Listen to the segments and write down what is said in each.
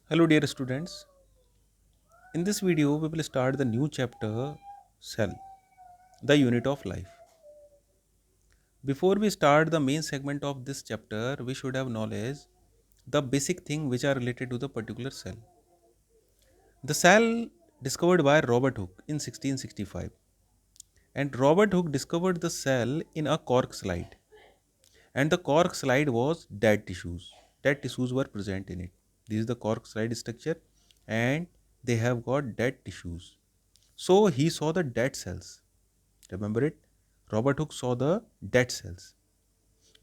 Hello dear students. In this video we will start the new chapter cell, the unit of life. Before we start the main segment of this chapter, we should have knowledge the basic thing which are related to the particular cell. The cell discovered by Robert Hooke in 1665, and Robert Hooke discovered the cell in a cork slide, and the cork slide was dead tissues. Dead tissues were present in it. This is the cork slide structure, and they have got dead tissues. So he saw the dead cells. Remember it? Robert Hooke saw the dead cells.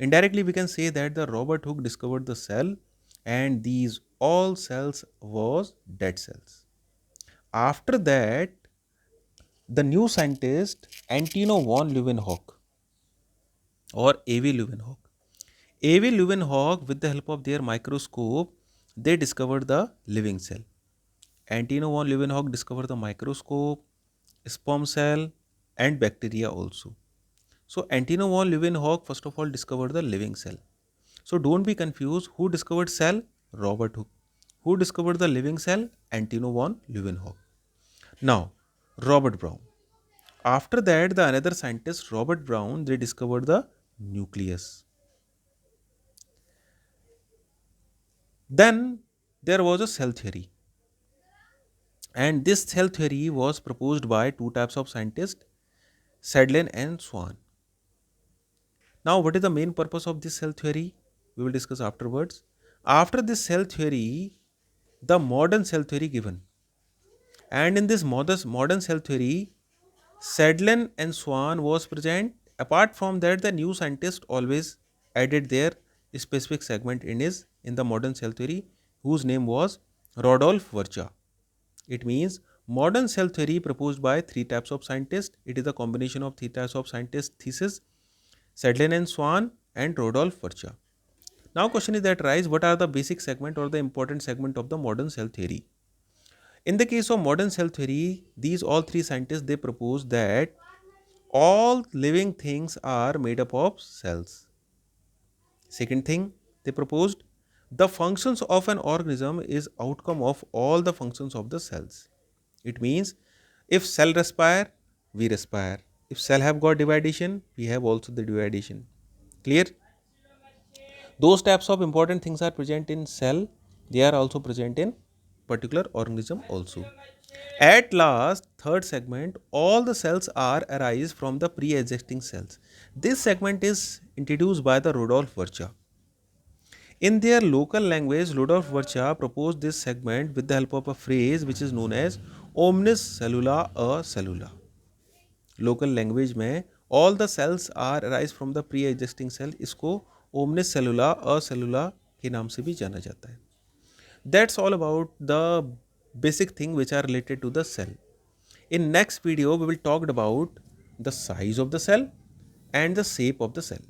Indirectly, we can say that the Robert Hooke discovered the cell, and these all cells was dead cells. After that, the new scientist Antino von Leeuwenhoek or A.V. Leeuwenhoek. A.V. Leeuwenhoek, with the help of their microscope, they discovered the living cell. Antino von Leeuwenhoek discovered the microscope, sperm cell, and bacteria also. So Antino von Leeuwenhoek first of all discovered the living cell. So don't be confused. Who discovered cell? Robert Hooke. Who discovered the living cell? Antino von Leeuwenhoek. Now, Robert Brown. After that, the another scientist, Robert Brown, they discovered the nucleus. Then there was a cell theory. And this cell theory was proposed by two types of scientists, Sedlin and Swan. Now, what is the main purpose of this cell theory? We will discuss afterwards. After this cell theory, the modern cell theory given. And in this modern cell theory, Sedlin and Swan was present. Apart from that, the new scientist always added their specific segment in the modern cell theory, whose name was Rodolph Virchow. It means modern cell theory proposed by three types of scientists. It is a combination of three types of scientists' thesis, Sedlin and Swan and Rodolph Virchow. Now question is that rise, what are the basic segment or the important segment of the modern cell theory? In the case of modern cell theory, these all three scientists they propose that all living things are made up of cells. Second thing they proposed, the functions of an organism is outcome of all the functions of the cells. It means if cell respire, we respire. If cell have got dividation, we have also the dividation. Clear? Those types of important things are present in cell, they are also present in particular organism also. At last, third segment, all the cells are arise from the pre-existing cells. This segment is introduced by the Rudolf Virchow. In their local language, Rudolf Virchow proposed this segment with the help of a phrase which is known as omnis cellula a cellula. Local language में all the cells are arise from the pre existing cell, इसको ओमनिस सेलुला अ सेलुला के नाम से भी जाना जाता है. That's all about the basic thing which are related to the cell. In next video we will talk about the size of the cell and the shape of the cell.